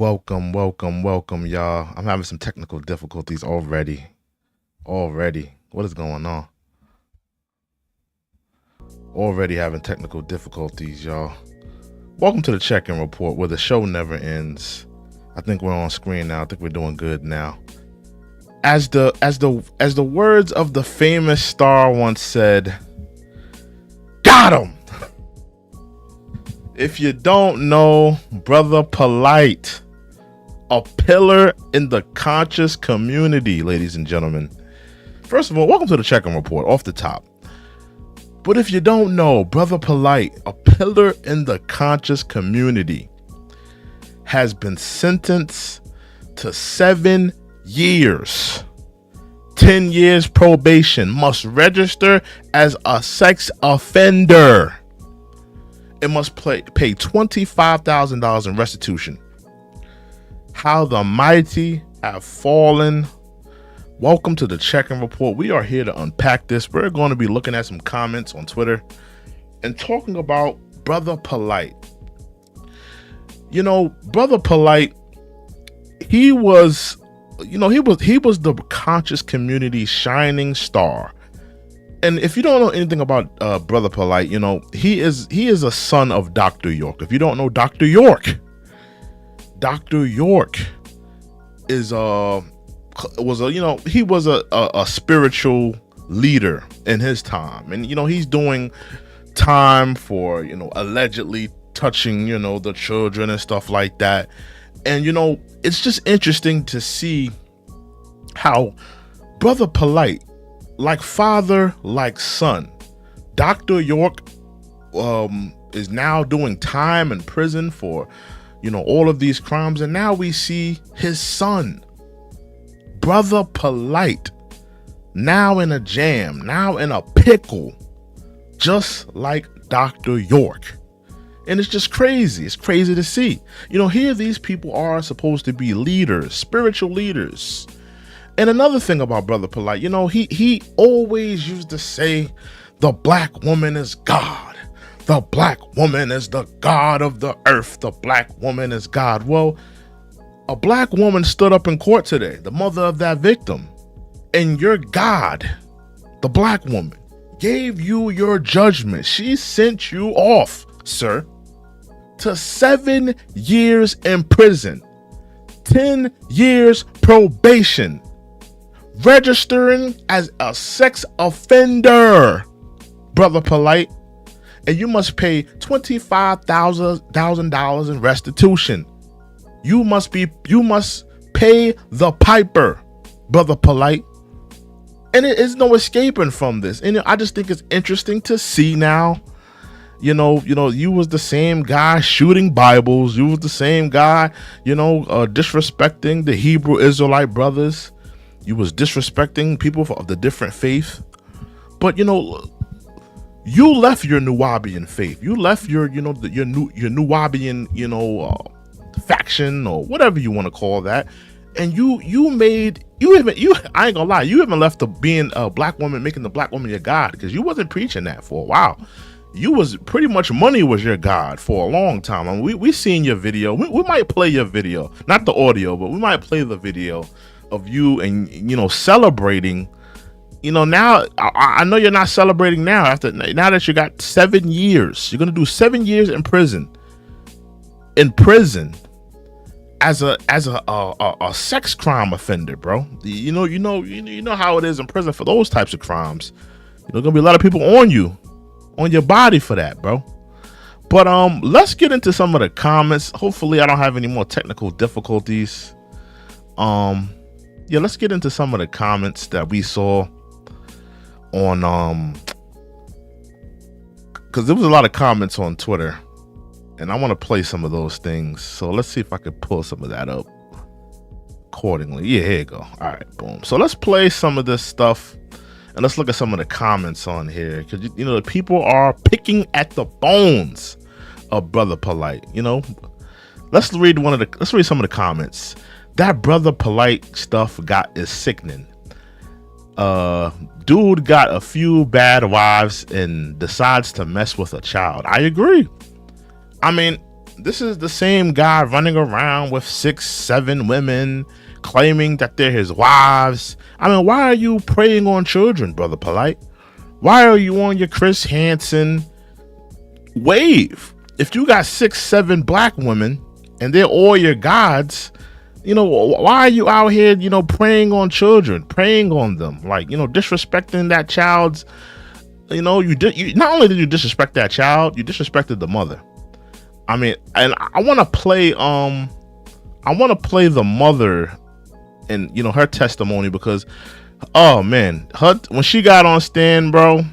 Welcome, y'all. I'm having some technical difficulties already. What is going on? Already having technical difficulties, y'all. Welcome to the check-in report where the show never ends. I think we're on screen now. I think we're doing good now. As the words of the famous star once said, got him! If you don't know, Brother Polight, a pillar in the conscious community, ladies and gentlemen. First of all, welcome to the check-in report off the top. But if you don't know, Brother Polight, a pillar in the conscious community, has been sentenced to 7 years. 10 years probation, must register as a sex offender. It must pay $25,000 in restitution. How the mighty have fallen. Welcome to the check-in report. We are here to unpack this. We're going to be looking at some comments on Twitter and talking about Brother Polight. You know, Brother Polight, he was the conscious community shining star. And if you don't know anything about Brother Polight, you know, he is a son of Dr. York. If you don't know Dr. York is he was a spiritual leader in his time, and he's doing time for allegedly touching the children and stuff like that. And it's just interesting to see how Brother Polight, like father, like son, Dr. York is now doing time in prison for all of these crimes, and now we see his son, Brother Polight, now in a jam, now in a pickle, just like Dr. York. And it's just crazy. It's crazy to see. Here these people are supposed to be leaders, spiritual leaders. And another thing about Brother Polight, he always used to say, the black woman is God. The black woman is the God of the earth. The black woman is God. Well, a black woman stood up in court today, the mother of that victim, and your God, the black woman, gave you your judgment. She sent you off, sir, to 7 years in prison, 10 years probation, registering as a sex offender, Brother Polight, and you must pay $25,000 in restitution. You must pay the piper, Brother Polight. And it is no escaping from this. And I just think it's interesting to see now. You was the same guy shooting Bibles. You was the same guy, disrespecting the Hebrew Israelite brothers. You was disrespecting people of the different faith. But you left your Nuwabian faith. You left your Nuwabian, faction or whatever you want to call that. And I ain't gonna lie, you even left being a black woman, making the black woman your God, because you wasn't preaching that for a while. You was pretty much money was your God for a long time. I mean, we seen your video. We might play your video, not the audio, but we might play the video of you and celebrating. Now I know you're not celebrating now now that you got 7 years. You're gonna do 7 years in prison. As a sex crime offender, bro. You know how it is in prison for those types of crimes. Gonna be a lot of people on your body for that, bro. But let's get into some of the comments. Hopefully I don't have any more technical difficulties. Let's get into some of the comments that we saw on because there was a lot of comments on Twitter, and I want to play some of those things. So let's see if I can pull some of that up accordingly. Yeah, here you go. All right, boom. So let's play some of this stuff and let's look at some of the comments on here, because the people are picking at the bones of Brother Polight. Let's read some of the comments. That Brother Polight stuff is sickening. Dude got a few bad wives and decides to mess with a child. I agree. I mean, this is the same guy running around with 6-7 women, claiming that they're his wives. I mean, why are you preying on children, Brother Polight? Why are you on your Chris Hansen wave? If you got 6-7 black women and they're all your gods, you know, why are you out here, you know, preying on children, preying on them, like, you know, disrespecting that child's, you know, you not only did you disrespect that child, you disrespected the mother. I mean, and I want to play the mother and, you know, her testimony, because oh man, when she got on stand, bro,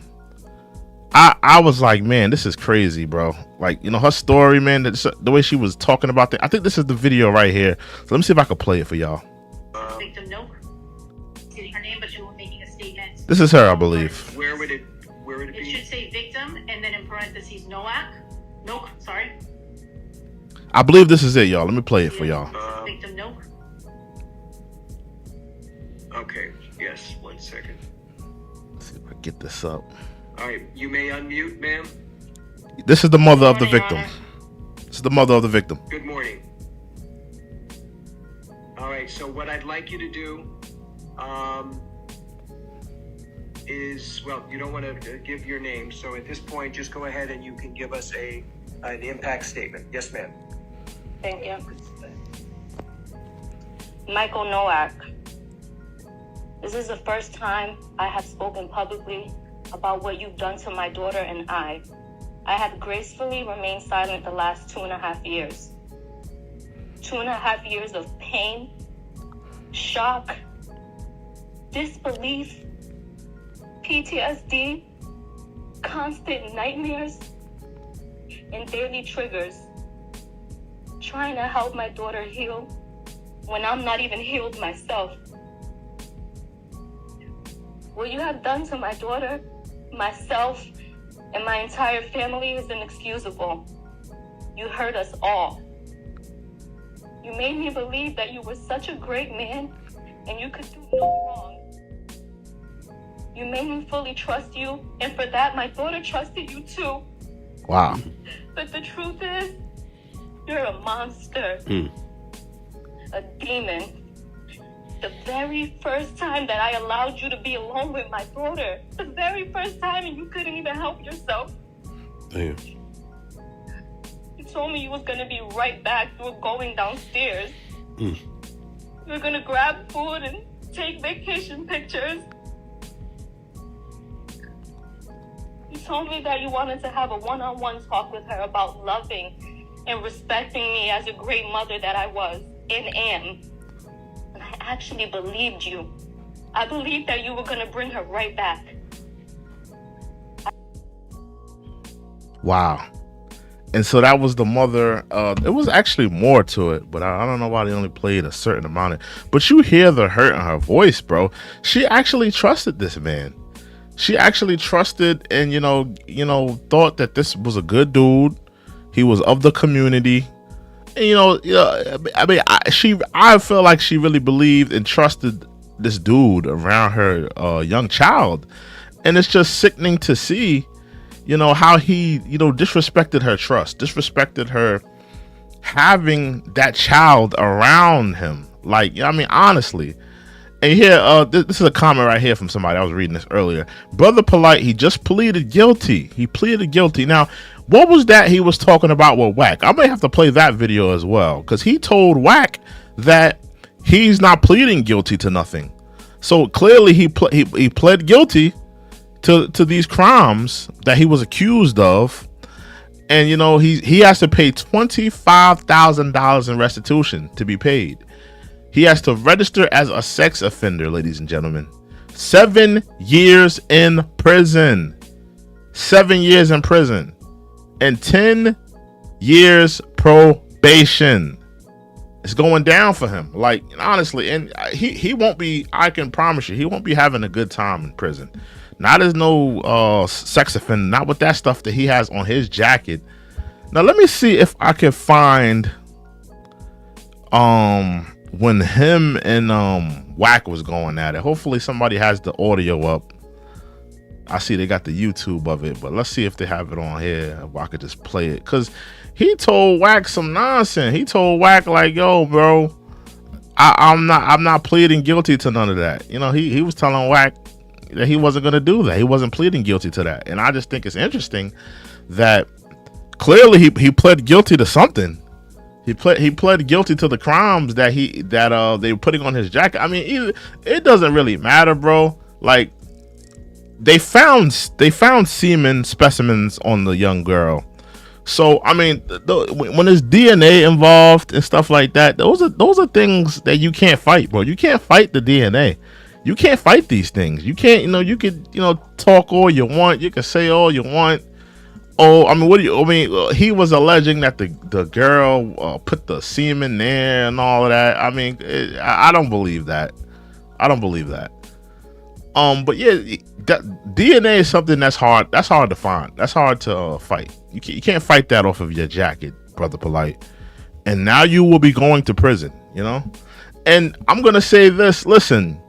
I was like, man, this is crazy, bro. Like, you know, her story, man, the way she was talking about that. I think this is the video right here. So let me see if I can play it for y'all. Victim Noak. Stating her name, but she was making a statement. This is her, I believe. Where would it be? It should say victim and then in parentheses Noak, sorry. I believe this is it, y'all. Let me play it for y'all. Victim Noak. Okay, yes, 1 second. Let's see if I get this up. All right, you may unmute, ma'am. This is the mother of the victim. This is the mother of the victim. Good morning. All right, so what I'd like you to do is, well, you don't want to give your name, so at this point, just go ahead and you can give us an impact statement. Yes, ma'am. Thank you. Micheal Novak. This is the first time I have spoken publicly about what you've done to my daughter and I. I have gracefully remained silent the last 2.5 years. 2.5 years of pain, shock, disbelief, PTSD, constant nightmares, and daily triggers. Trying to help my daughter heal when I'm not even healed myself. What you have done to my daughter, myself, and my entire family is inexcusable. You hurt us all. You made me believe that you were such a great man and you could do no wrong. You made me fully trust you, and for that, my daughter trusted you too. Wow. But the truth is, you're a monster. A demon. The very first time that I allowed you to be alone with my daughter, the very first time, and you couldn't even help yourself. Damn. You told me you was gonna be right back. You were going downstairs. You were gonna grab food and take vacation pictures. You told me that you wanted to have a one-on-one talk with her about loving and respecting me as a great mother that I was and am. And I actually believed you. I believed that you were going to bring her right back. Wow. And so that was the mother. It was actually more to it, but I don't know why they only played a certain amount of it. But you hear the hurt in her voice, bro. She actually trusted this man. She actually trusted and, thought that this was a good dude. He was of the community. And, I feel like she really believed and trusted this dude around her young child. And it's just sickening to see, how he, disrespected her trust, disrespected her having that child around him. Like, honestly. And here, this is a comment right here from somebody. I was reading this earlier. Brother Polight, he just pleaded guilty. He pleaded guilty. Now, what was that he was talking about with Wack? I may have to play that video as well, because he told Wack that he's not pleading guilty to nothing. So clearly he pled guilty to these crimes that he was accused of. And, he has to pay $25,000 in restitution to be paid. He has to register as a sex offender, ladies and gentlemen. 7 years in prison. 7 years in prison. And 10 years probation. It's going down for him. Like, honestly, and he won't be, I can promise you, he won't be having a good time in prison. Not as no sex offender, not with that stuff that he has on his jacket. Now, let me see if I can find when him and Wack was going at it. Hopefully somebody has the audio up. I see they got the YouTube of it, but let's see if they have it on here. If I could just play it, cause he told Wack some nonsense. He told Wack like, "Yo, bro, I'm not pleading guilty to none of that." You know, he was telling Wack that he wasn't gonna do that. He wasn't pleading guilty to that, and I just think it's interesting that clearly he pled guilty to something. He pled guilty to the crimes that they were putting on his jacket. I mean, it doesn't really matter, bro. Like, they found semen specimens on the young girl. So I mean, when there's DNA involved and stuff like that, those are things that you can't fight, bro. You can't fight the DNA. You can't fight these things. You can't, you could, talk all you want. You can say all you want. Oh, I mean, he was alleging that the girl put the semen there and all of that. I mean, I don't believe that. I don't believe that. But yeah, DNA is something that's hard. That's hard to find. That's hard to fight. You can't fight that off of your jacket, Brother Polight. And now you will be going to prison, And I'm gonna say this. Listen,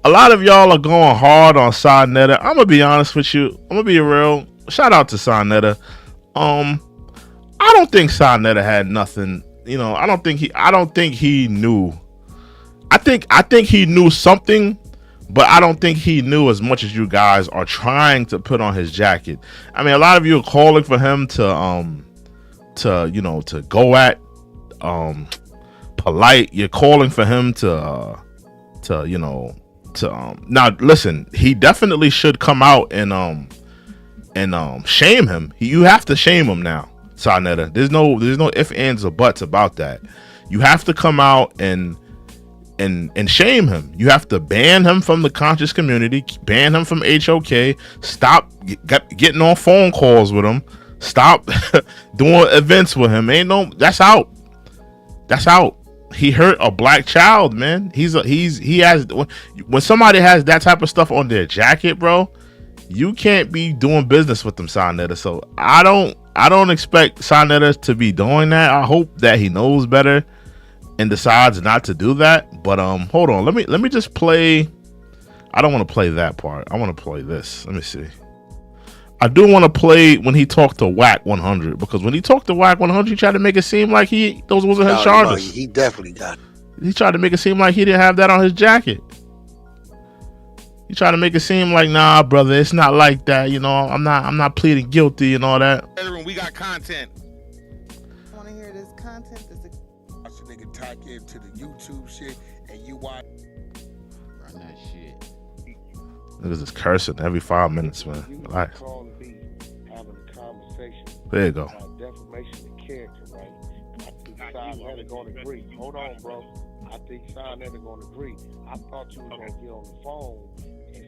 a lot of y'all are going hard on Sarnetta. I'm gonna be honest with you. I'm gonna be real. Shout out to Sarnetta. I don't think Sarnetta had nothing. I don't think he knew. I think he knew something, but I don't think he knew as much as you guys are trying to put on his jacket. I mean, a lot of you are calling for him to go at Polight. You're calling for him to now listen, he definitely should come out and shame him. You have to shame him now, Sarnetta. There's no ifs, ands, or buts about that. You have to come out and shame him. You have to ban him from the conscious community, ban him from HOK, stop getting on phone calls with him, stop doing events with him. That's out. That's out. He hurt a black child, man. He has, when somebody has that type of stuff on their jacket, bro, you can't be doing business with them, Sarnetta. So I don't expect Sarnetta to be doing that. I hope that he knows better and decides not to do that. But hold on, let me just play. I don't want to play that part. I want to play this. Let me see. I do want to play when he talked to Wack 100, because when he talked to Wack 100, he tried to make it seem like those wasn't his charges. He definitely got it. He tried to make it seem like he didn't have that on his jacket. He tried to make it seem like, nah, brother, it's not like that. I'm not pleading guilty and all that. We got content. Want to hear this content? Watch a nigga type into the YouTube shit and you watch. Run that shit. Niggas is cursing every 5 minutes, man. You Right. call to be having a conversation There you go. about defamation of character, right? I think Sarnetta gonna agree. Hold on, bro. I think Sarnetta gonna agree. I thought you was gonna get on the phone and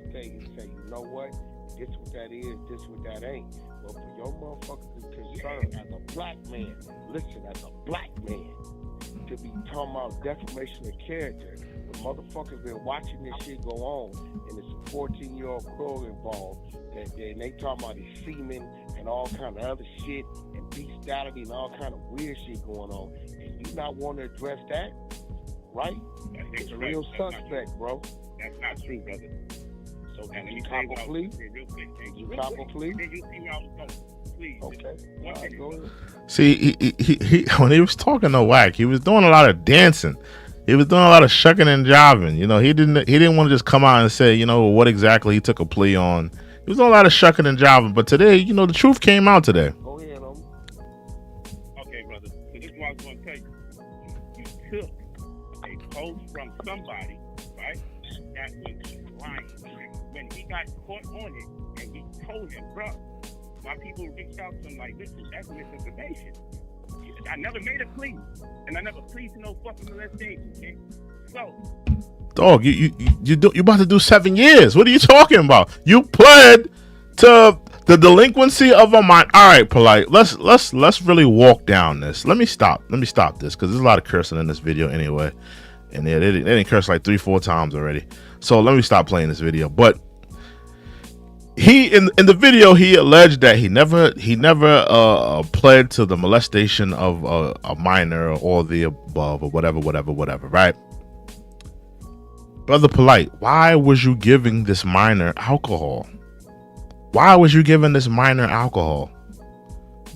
say, you know what? This what that is, this what that ain't. But for your motherfucking concern as a black man, listen, as a black man, to be talking about defamation of character, the motherfuckers been watching this shit go on, and it's a 14-year-old girl involved, and they talking about his semen and all kind of other shit, and bestiality and all kind of weird shit going on, and you not want to address that, right? It's a real suspect, bro. That's not true, brother. So And let me you say cop a plea? real quick. You cop a plea? Then you see me out the door. Please. Okay. All right, go ahead. See, he when he was talking to Wack, he was doing a lot of dancing. He was doing a lot of shucking and jiving. He didn't want to just come out and say, what exactly he took a plea on. He was doing a lot of shucking and jiving. But today, the truth came out today. Go ahead, Okay, brother. So this is what I was going to tell you. You took a post from somebody, right, that was lying. When he got caught on it, and he told him, bro, my people reached out to him like, listen, that's misinformation. I never made a plea, and I never pleaded to no fucking molestation, okay? So, Dog, you about to do 7 years. What are you talking about? You pled to the delinquency of a mind. All right, Polight. Let's really walk down this. Let me stop this, because there's a lot of cursing in this video anyway, and they didn't curse like 3-4 times already. So let me stop playing this video. But he in the video, he alleged that he never pled to the molestation of a minor or the above or whatever, right? Brother Polight, why was you giving this minor alcohol? Why was you giving this minor alcohol?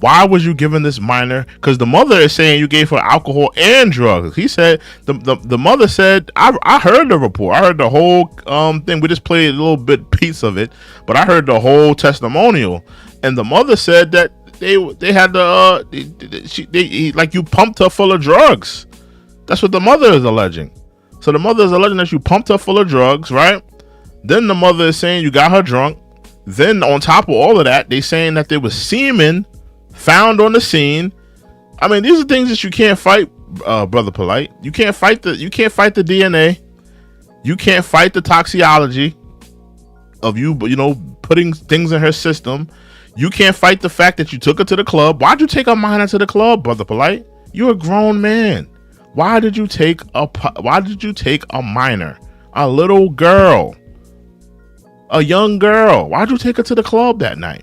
Why was you giving this minor? Because the mother is saying you gave her alcohol and drugs. He said the mother said I heard the report. I heard the whole thing. We just played a little bit piece of it, but I heard the whole testimonial. And the mother said that they had like you pumped her full of drugs. That's what the mother is alleging. So the mother is alleging that you pumped her full of drugs, right? Then the mother is saying you got her drunk. Then on top of all of that, they saying that there was semen found on the scene. I mean, these are things that you can't fight, Brother Polight. You can't fight the DNA. You can't fight the toxicology of you know, putting things in her system. You can't fight the fact that you took her to the club. Why'd you take a minor to the club, Brother Polight? You're a grown man. Why did you take a minor, a little girl, a young girl? Why'd you take her to the club that night?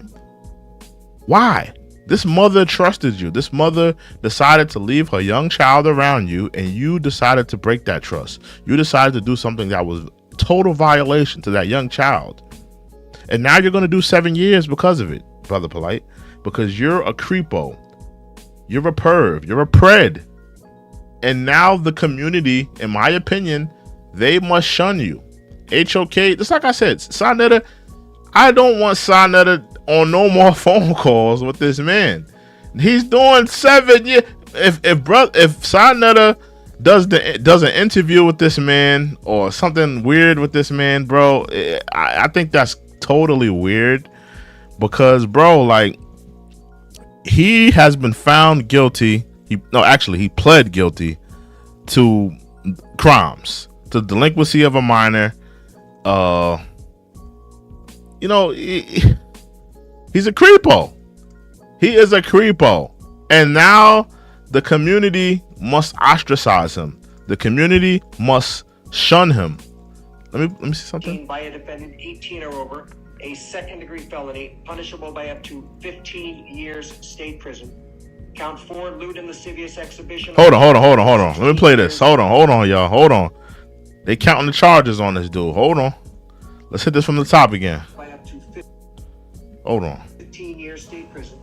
Why? This mother trusted you. This mother decided to leave her young child around you, and you decided to break that trust. You decided to do something that was total violation to that young child. And now you're going to do 7 years because of it, Brother Polight, because you're a creepo. You're a perv. You're a pred. And now the community, in my opinion, they must shun you. HOK, just like I said, Sonetta, I don't want Sonetta on no more phone calls with this man. He's doing 7 years. If Sonetta does an interview with this man or something weird with this man, bro, I think that's totally weird, because, bro, like, he has been found guilty. He pled guilty to crimes, to delinquency of a minor. You know, he's a creepo. He is a creepo. And now the community must ostracize him. The community must shun him. Let me see something. By a defendant 18 or over, a second-degree felony, punishable by up to 15 years state prison. Count 4, lewd and lascivious exhibition. Hold on. Let me play this. Hold on, y'all. Hold on. They counting the charges on this dude. Hold on. Let's hit this from the top again. By up to Hold on. 15 years state prison.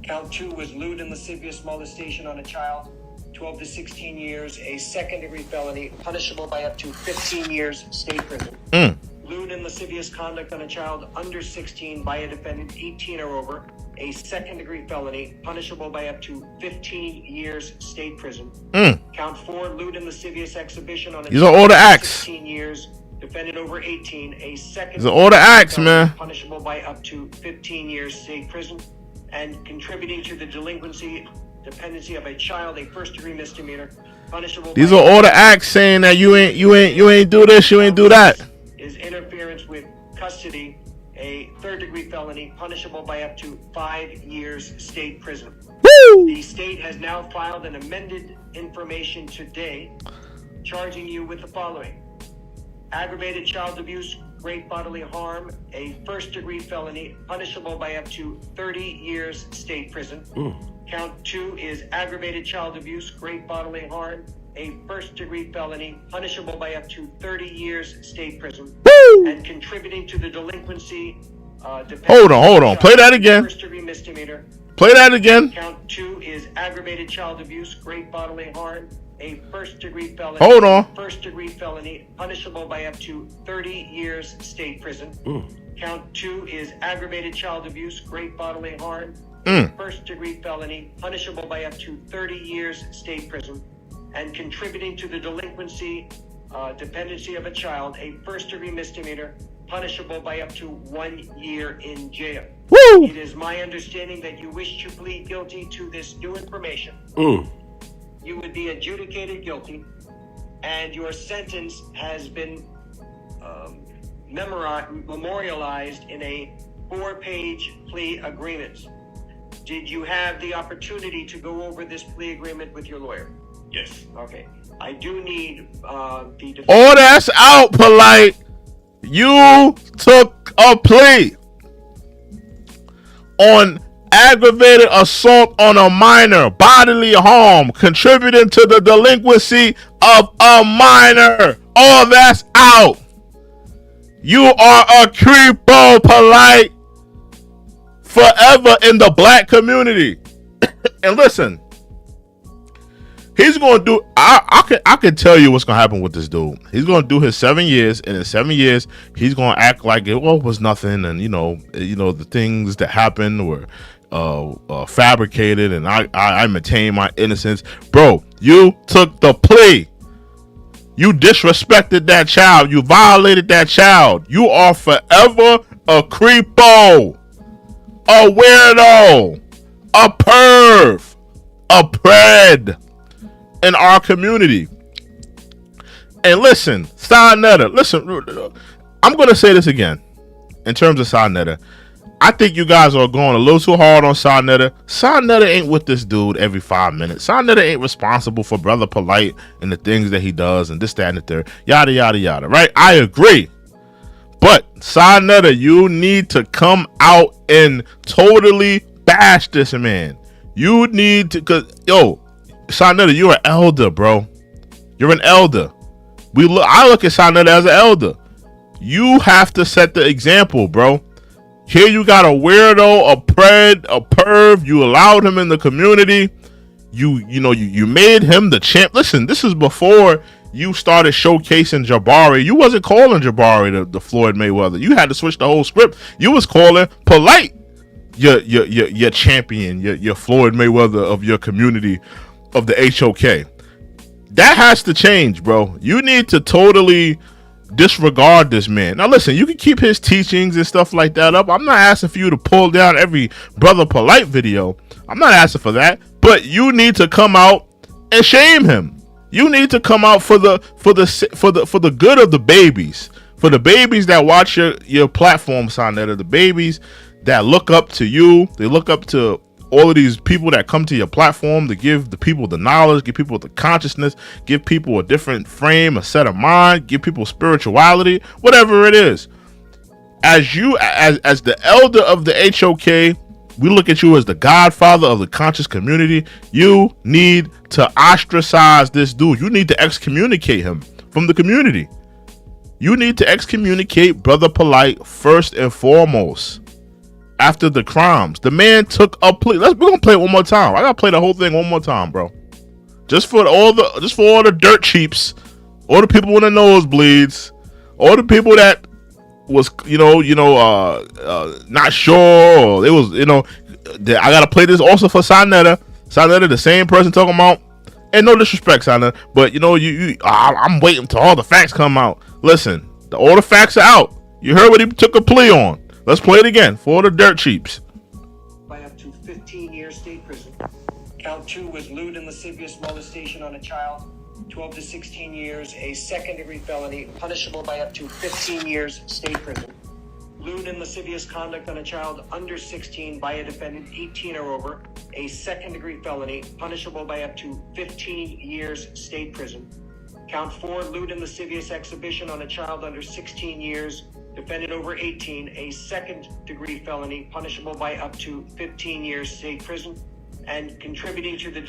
Count 2 was lewd and lascivious molestation on a child, 12 to 16 years, a second-degree felony, punishable by up to 15 years state prison. Lewd and lascivious conduct on a child under 16 by a defendant 18 or over, a second-degree felony, punishable by up to 15 years state prison. Count 4, lewd and lascivious exhibition on a These are child all the under acts. 16 years, defendant over 18, a second. These are all the acts, man. Punishable by up to 15 years state prison, and contributing to the delinquency, dependency of a child, a first-degree misdemeanor, punishable. These are all the acts saying that you ain't do this, you ain't do that. Is interference with custody, a third-degree felony, punishable by up to 5 years state prison. Woo! The state has now filed an amended information today, charging you with the following: aggravated child abuse, great bodily harm, a first-degree felony, punishable by up to 30 years state prison. Count 2 is aggravated child abuse, great bodily harm, a first-degree felony, punishable by up to 30 years state prison. Woo! And contributing to the delinquency. Hold on. Play that again. First-degree misdemeanor. Play that again. Count 2 is aggravated child abuse, great bodily harm, a first-degree felony. Hold on. First-degree felony, punishable by up to 30 years state prison. Count 2 is aggravated child abuse, great bodily harm, first-degree felony, punishable by up to 30 years state prison. And contributing to the delinquency, dependency of a child, a first-degree misdemeanor, punishable by up to 1 year in jail. Woo! It is my understanding that you wish to plead guilty to this new information. You would be adjudicated guilty, and your sentence has been memorialized in a 4-page plea agreement. Did you have the opportunity to go over this plea agreement with your lawyer? Yes. Okay. I do need the... Oh, that's out, Polight. You took a plea on aggravated assault on a minor, bodily harm, contributing to the delinquency of a minor. Oh, that's out. You are a creepo, Polight. forever in the black community. And listen, he's going to do, I can tell you what's going to happen with this dude. He's going to do his 7 years, and in 7 years, he's going to act like it was nothing. And, the things that happened were fabricated, and I maintain my innocence. Bro, you took the plea. You disrespected that child. You violated that child. You are forever a creepo, a weirdo, a perv, a pred in our community. And listen, Sinetta, listen, I'm going to say this again in terms of Sinetta. I think you guys are going a little too hard on Sinetta. Sinetta ain't with this dude every 5 minutes. Sinetta ain't responsible for Brother Polight and the things that he does and this, that, and the third. Yada, yada, yada. Right? I agree. But Sinetta, you need to come out and totally bash this man. You need to, Sinetta, you're an elder, bro. You're an elder. I look at Sinetta as an elder. You have to set the example, bro. Here you got a weirdo, a pred, a perv. You allowed him in the community. You made him the champ. Listen, this is before you started showcasing Jabari. You wasn't calling Jabari the Floyd Mayweather. You had to switch the whole script. You was calling Polight your champion, your Floyd Mayweather of your community, of the HOK. That has to change, bro. You need to totally disregard this man. Now listen, you can keep his teachings and stuff like that up. I'm not asking for you to pull down every Brother Polight video. I'm not asking for that. But you need to come out and shame him. You need to come out for the good of the babies. For the babies that watch your platform, Sinetta, the babies that look up to you. They look up to all of these people that come to your platform to give the people the knowledge, give people the consciousness, give people a different frame, a set of mind, give people spirituality, whatever it is. As the elder of the HOK, we look at you as the godfather of the conscious community. You need to ostracize this dude. You need to excommunicate him from the community. You need to excommunicate Brother Polight first and foremost. After the crimes, the man took a plea. We're gonna play it one more time. I gotta play the whole thing one more time, bro. Just for all the dirt cheaps, all the people with the nosebleeds, all the people that was not sure, or it was I gotta play this also for Sinetta. Sinetta, the same person talking about, and no disrespect, Sinetta, but I'm waiting till all the facts come out. Listen, all the facts are out. You heard what he took a plea on. Let's play it again for the dirt cheaps. By up to 15 years state prison. Count 2 was lewd and lascivious molestation on a child. 12 to 16 years, a second-degree felony, punishable by up to 15 years state prison. Lewd and lascivious conduct on a child under 16 by a defendant 18 or over, a second-degree felony, punishable by up to 15 years state prison. Count 4, lewd and lascivious exhibition on a child under 16 years, defendant over 18, a second-degree felony, punishable by up to 15 years state prison, and contributing to the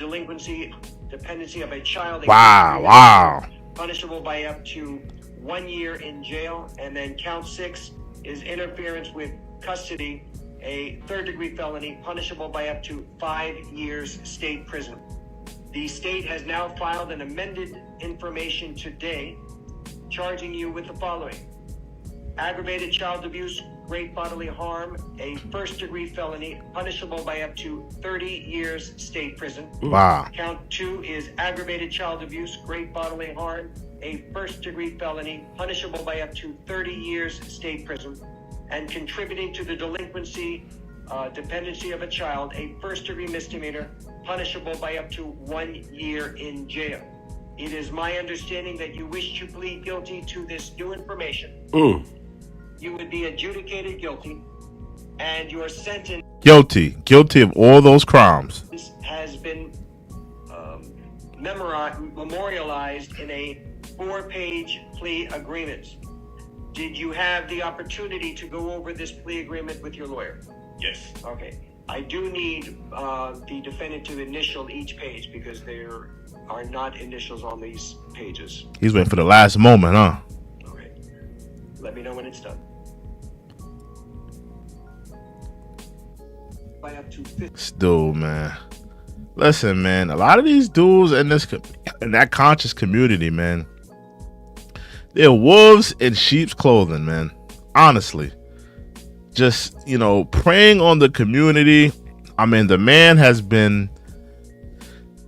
dependency of a child. Wow. Punishable by up to 1 year in jail. And then count 6 is interference with custody, a third-degree felony, punishable by up to 5 years state prison. The state has now filed an amended information today, charging you with the following: aggravated child abuse, great bodily harm, a first-degree felony, punishable by up to 30 years state prison. Wow. Count 2 is aggravated child abuse, great bodily harm, a first-degree felony, punishable by up to 30 years state prison, and contributing to the dependency of a child, a first-degree misdemeanor, punishable by up to 1 year in jail. It is my understanding that you wish to plead guilty to this new information. You would be adjudicated guilty, and your sentence guilty of all those crimes has been memorialized in a 4-page plea agreement. Did you have the opportunity to go over this plea agreement with your lawyer? Yes. Okay. I do need the defendant to initial each page because there are not initials on these pages. He's waiting for the last moment, huh? Okay. Let me know when it's done. by up to 50. This dude, man. Listen, man. A lot of these dudes in that conscious community, man, they're wolves in sheep's clothing, man. Honestly, just preying on the community. I mean, the man has been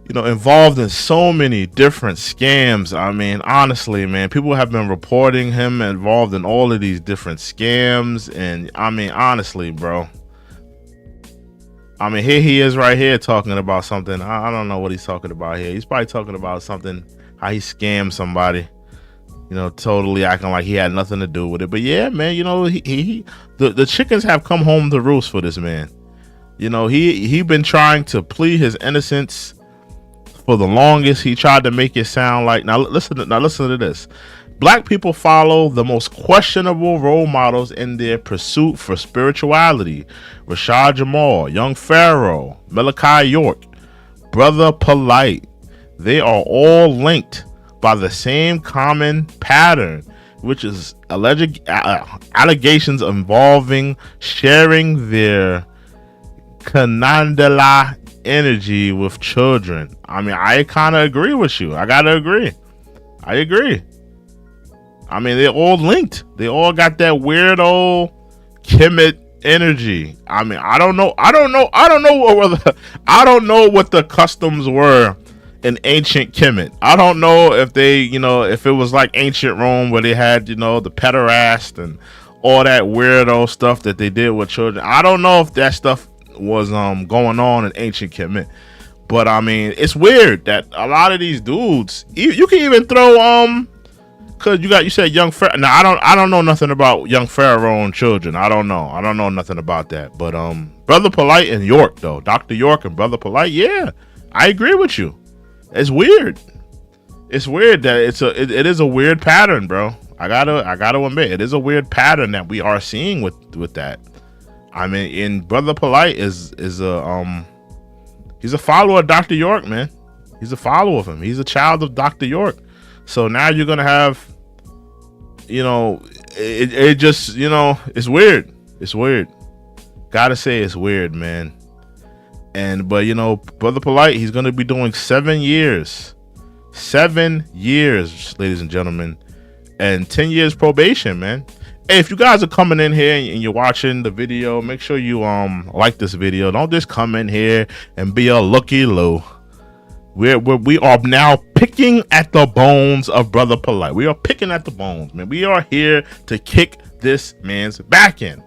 involved in so many different scams. I mean, honestly, man, people have been reporting him involved in all of these different scams. And I mean, honestly, bro, I mean, here he is right here talking about something. I don't know what he's talking about here. He's probably talking about something, how he scammed somebody, totally acting like he had nothing to do with it. But yeah, man, the chickens have come home to roost for this man. He been trying to plead his innocence for the longest. He tried to make it sound like, now listen to this. Black people follow the most questionable role models in their pursuit for spirituality. Rashad Jamal, Young Pharaoh, Malachi York, Brother Polight. They are all linked by the same common pattern, which is alleged allegations involving sharing their Kanandala energy with children. I mean, I kind of agree with you. I gotta agree. I agree. I mean, they're all linked. They all got that weirdo Kemet energy. I mean, I don't know what the customs were in ancient Kemet. I don't know if they, if it was like ancient Rome where they had, the pederast and all that weirdo stuff that they did with children. I don't know if that stuff was going on in ancient Kemet. But I mean, it's weird that a lot of these dudes, you can even throw cause you said Young Pharaoh. Now I don't know nothing about Young Pharaoh and children. I don't know nothing about that. But Brother Polight and York though, Dr. York and Brother Polight, yeah, I agree with you. It's weird. It's weird that it is a weird pattern, bro. I gotta admit, it is a weird pattern that we are seeing with that. I mean, and Brother Polight is a he's a follower of Dr. York, man. He's a follower of him. He's a child of Dr. York. So now you're gonna have, it just, it's weird. It's weird. Gotta say it's weird, man. But Brother Polight, he's gonna be doing 7 years. 7 years, ladies and gentlemen, and 10 years probation, man. Hey, if you guys are coming in here and you're watching the video, make sure you like this video. Don't just come in here and be a looky-loo. We are now picking at the bones of Brother Polight. We are picking at the bones, man. We are here to kick this man's back in.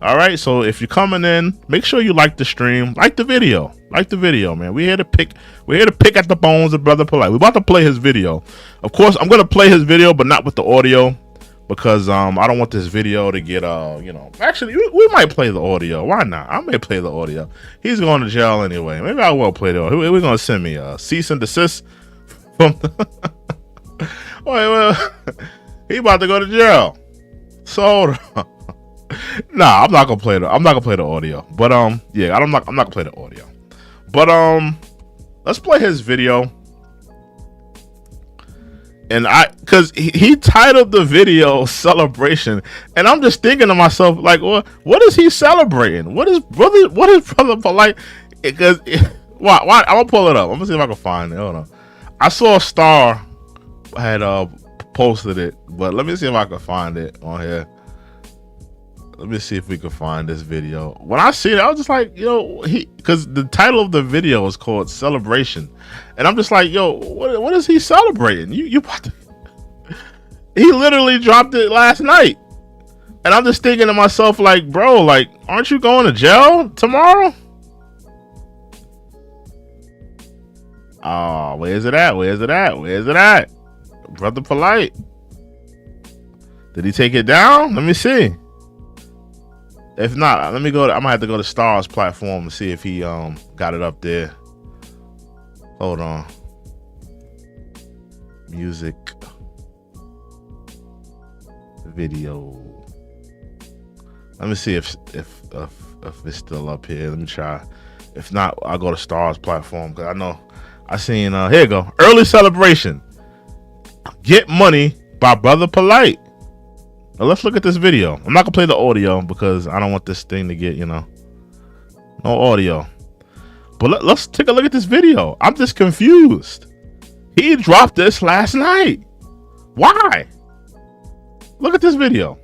All right, so if you're coming in, make sure you like the stream, like the video, man. We're here to pick at the bones of Brother Polight. We're about to play his video. Of course, I'm gonna play his video, but not with the audio, because I don't want this video to get actually we might play the audio. Why not? I may play the audio. He's going to jail anyway. Maybe I will play the audio. We're gonna send me a cease and desist from well, he about to go to jail. So nah, I'm not gonna play the audio. But yeah, I'm not gonna play the audio. But let's play his video. And cause he titled the video "Celebration," and I'm just thinking to myself, like, what is he celebrating? What is Brother Polight? Because why? I'm gonna pull it up. I'm gonna see if I can find it. Hold on. I saw a Star had posted it, but let me see if I can find it on here. Let me see if we can find this video. When I see it, I was just like, because the title of the video is called "Celebration," and I'm just like, what is he celebrating? You about to... He literally dropped it last night, and I'm just thinking to myself, like, bro, like, aren't you going to jail tomorrow? Oh, where's it at? Brother Polight. Did he take it down? Let me see. If not, let me go. I'm gonna have to go to Star's platform and see if he got it up there. Hold on. Music, video. Let me see if it's still up here. Let me try. If not, I'll go to Star's platform, because I know I seen. Here you go. Early celebration. Get money by Brother Polight. Now let's look at this video. I'm not gonna play the audio because I don't want this thing to get, No audio. But let's take a look at this video. I'm just confused. He dropped this last night. Why? Look at this video.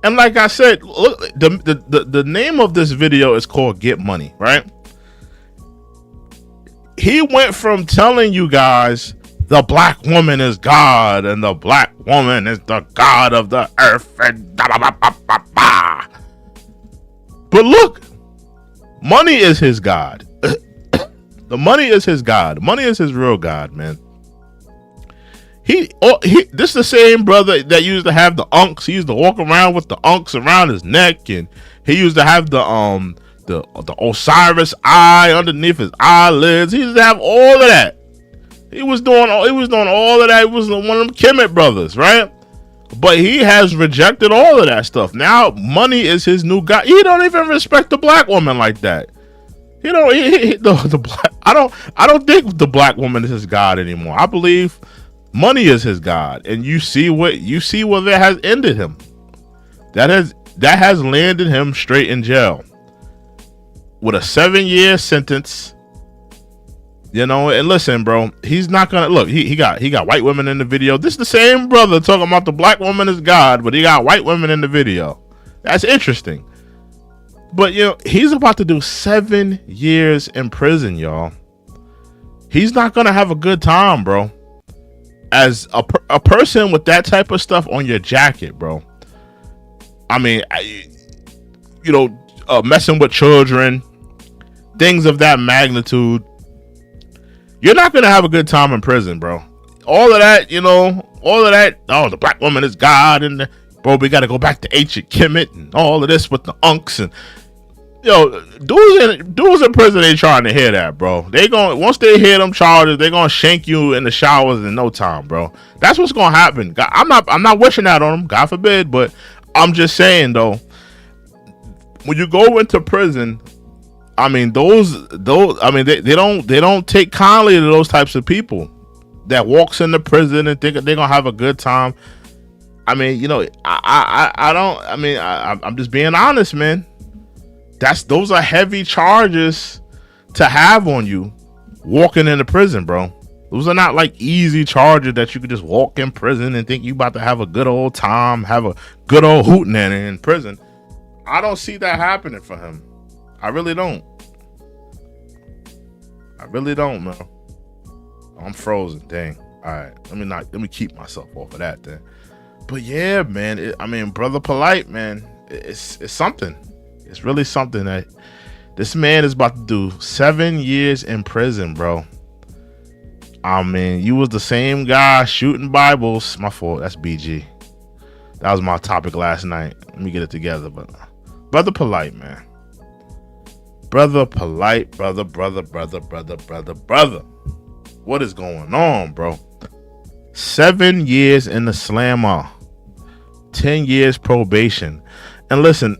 And like I said, look, the name of this video is called Get Money, right? He went from telling you guys the black woman is God and the black woman is the God of the earth and da, ba, ba, ba, ba, ba. But look, money is his God. The money is his God. Money is his real God, man. This is the same brother that used to have the unks. He used to walk around with the unks around his neck, and he used to have the Osiris eye underneath his eyelids. He used to have all of that. He was doing all of that. He was one of them Kemet brothers, right? But he has rejected all of that stuff. Now money is his new God. He don't even respect the black woman like that. I don't think the black woman is his God anymore. I believe money is his God, and you see where that has ended him. That has landed him straight in jail with a 7-year sentence. You know, and listen, bro, he's not gonna look. He got white women in the video. This is the same brother talking about the black woman is God, but he got white women in the video. That's interesting. But you know, he's about to do 7 years in prison, y'all. He's not gonna have a good time, bro. As a person with that type of stuff on your jacket, bro. I mean, messing with children, things of that magnitude. You're not going to have a good time in prison, bro. All of that, oh, the black woman is God, and bro, we got to go back to ancient Kemet and all of this with the unks, and dudes in prison ain't trying to hear that, bro. Once they hear them charges, they're gonna shank you in the showers in no time, bro. That's what's gonna happen. I'm not wishing that on them, God forbid, but I'm just saying though, when you go into prison, I mean they don't take kindly to those types of people that walks into prison and think they're gonna have a good time. I mean, I'm just being honest, man. Those are heavy charges to have on you walking into prison, bro. Those are not like easy charges that you could just walk in prison and think you about to have a good old time, have a good old hootenanny in prison. I don't see that happening for him. I really don't. Man. I'm frozen. Dang. All right. Let me keep myself off of that then. But yeah, man. Brother Polight, man. It's something. It's really something that this man is about to do 7 years in prison, bro. I mean, you was the same guy shooting Bibles. My fault. That's BG. That was my topic last night. Let me get it together. But Brother Polight, man. Brother Polight, brother. What is going on, bro? 7 years in the slammer. 10 years probation. And listen,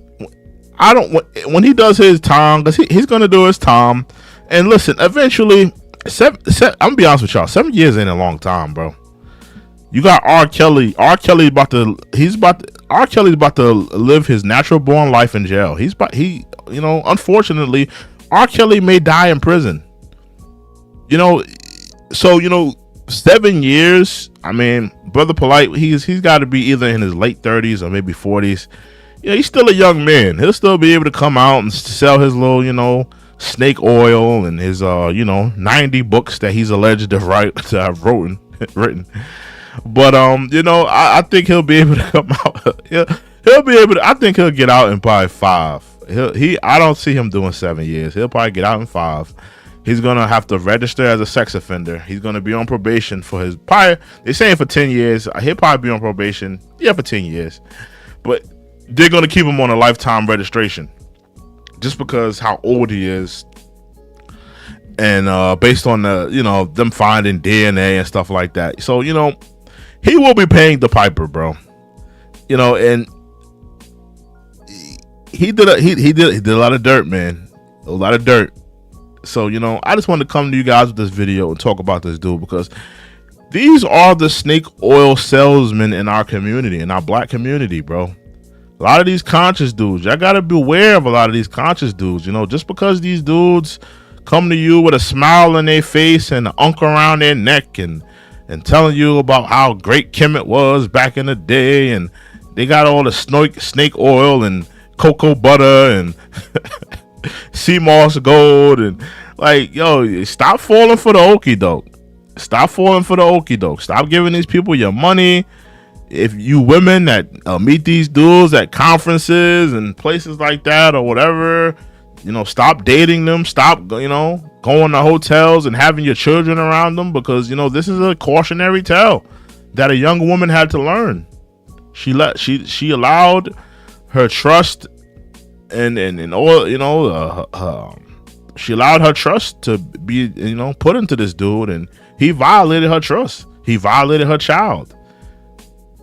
when he does his time, because he's gonna do his time, and listen, eventually, I'm gonna be honest with y'all, 7 years ain't a long time, bro. You got R. Kelly. R. Kelly's about to live his natural born life in jail. Unfortunately, R. Kelly may die in prison. 7 years. I mean, Brother Polight, he's got to be either in his late 30s or maybe 40s. He's still a young man. He'll still be able to come out and sell his little, snake oil and his, 90 books that he's alleged to have written. But, I think he'll be able to come out. He'll be able to, I think he'll get out in probably 5. I don't see him doing 7 years. He'll probably get out in 5. He's going to have to register as a sex offender. He's going to be on probation for his they're saying for 10 years. He'll probably be on probation. Yeah, for 10 years. But they're going to keep him on a lifetime registration just because how old he is. And based on the, them finding DNA and stuff like that. So, he will be paying the piper, bro. And he did a lot of dirt, man. A lot of dirt. So, I just wanted to come to you guys with this video and talk about this dude because these are the snake oil salesmen in our community, in our black community, bro. A lot of these conscious dudes, y'all gotta be aware of a lot of these conscious dudes. You know, just because these dudes come to you with a smile on their face and an unk around their neck and telling you about how great Kemet was back in the day, and they got all the snake oil and cocoa butter and sea moss gold, and like, yo, stop falling for the okie doke. Stop falling for the okie doke. Stop giving these people your money. If you women that meet these dudes at conferences and places like that or whatever, you know, stop dating them. Stop, you know, going to hotels and having your children around them, because, you know, this is a cautionary tale that a young woman had to learn. She allowed her trust and all, you know, she allowed her trust to be, you know, put into this dude, and he violated her trust. He violated her child.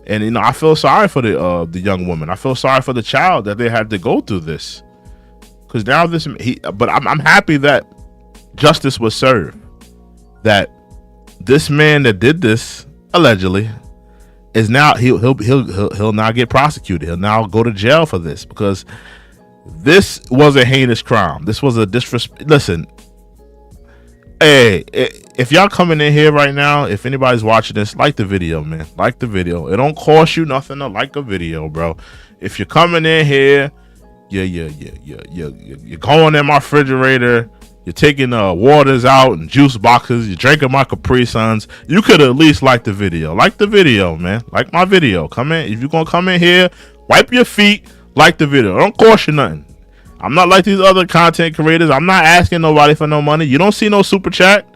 And, you know, I feel sorry for the young woman. I feel sorry for the child that they had to go through this. Because now but I'm happy that justice was served. That this man that did this allegedly is now he'll now get prosecuted. He'll now go to jail for this, because this was a heinous crime. This was a disrespect. Listen, hey, if y'all coming in here right now, if anybody's watching this, like the video, man. Like the video. It don't cost you nothing to like a video, bro. If you're coming in here, you're going in my refrigerator, you're taking waters out and juice boxes, you're drinking my Capri Suns, you could at least like the video. Like the video, man. Like my video. Come in. If you're gonna come in here, wipe your feet, like the video. It don't cost you nothing. I'm not like these other content creators. I'm not asking nobody for no money. You don't see no super chat.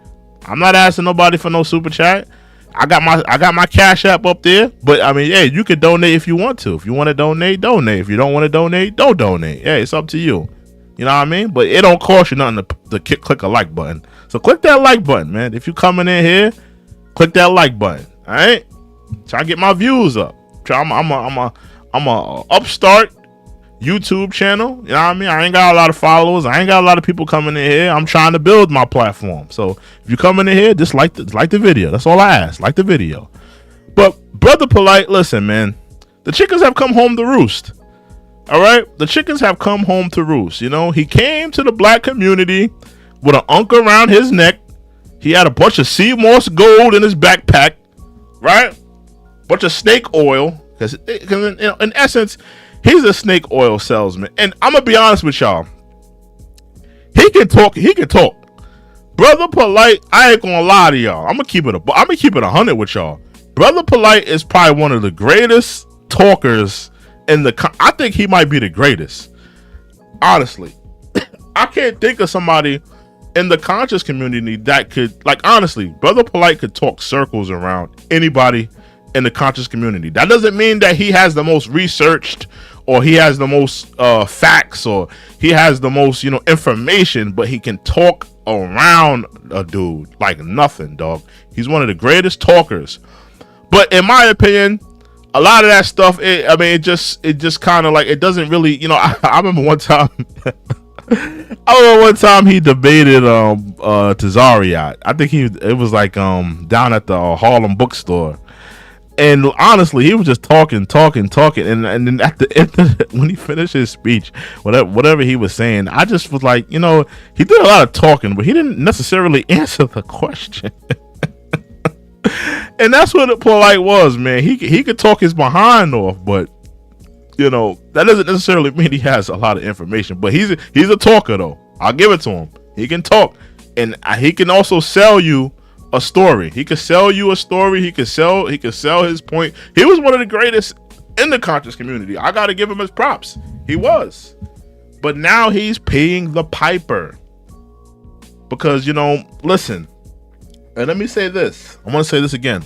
I'm not asking nobody for no super chat. I got my Cash App up there. But I mean, yeah, you could donate if you want to. If you want to donate, donate. If you don't want to donate, don't donate. Yeah, it's up to you. You know what I mean? But it don't cost you nothing to click a like button. So click that like button, man. If you coming in here, click that like button. All right. Try to get my views up. I'm a upstart YouTube channel. You know what I mean? I ain't got a lot of followers. I ain't got a lot of people coming in here. I'm trying to build my platform. So if you coming in here, just like the video. That's all I ask. Like the video. But Brother Polight, listen, man. The chickens have come home to roost. All right? The chickens have come home to roost. You know, he came to the black community with an unk around his neck. He had a bunch of sea moss gold in his backpack. Right? Bunch of snake oil. Because in essence, he's a snake oil salesman. And I'm going to be honest with y'all. He can talk. Brother Polight, I ain't going to lie to y'all. I'm going to keep it 100 with y'all. Brother Polight is probably one of the greatest talkers I think he might be the greatest. Honestly. I can't think of somebody in the conscious community that could, like, honestly, Brother Polight could talk circles around anybody in the conscious community. That doesn't mean that he has the most researched, or he has the most facts, or he has the most, you know, information, but he can talk around a dude like nothing, dog. He's one of the greatest talkers. But in my opinion, a lot of that stuff, it just kind of like, it doesn't really, you know, I remember one time he debated Tazariot. I think it was like down at the Harlem bookstore. And honestly, he was just talking, and then at the end, when he finished his speech, whatever he was saying, I just was like, you know, he did a lot of talking, but he didn't necessarily answer the question. And that's what Polight was, man. He could talk his behind off, but, you know, that doesn't necessarily mean he has a lot of information. But he's a talker, though. I'll give it to him. He can talk, and he can also sell you a story. He could sell you a story. He could sell his point. He was one of the greatest in the conscious community. I got to give him his props. He was. But now he's paying the piper. Because, you know, listen, and let me say this. I want to say this again.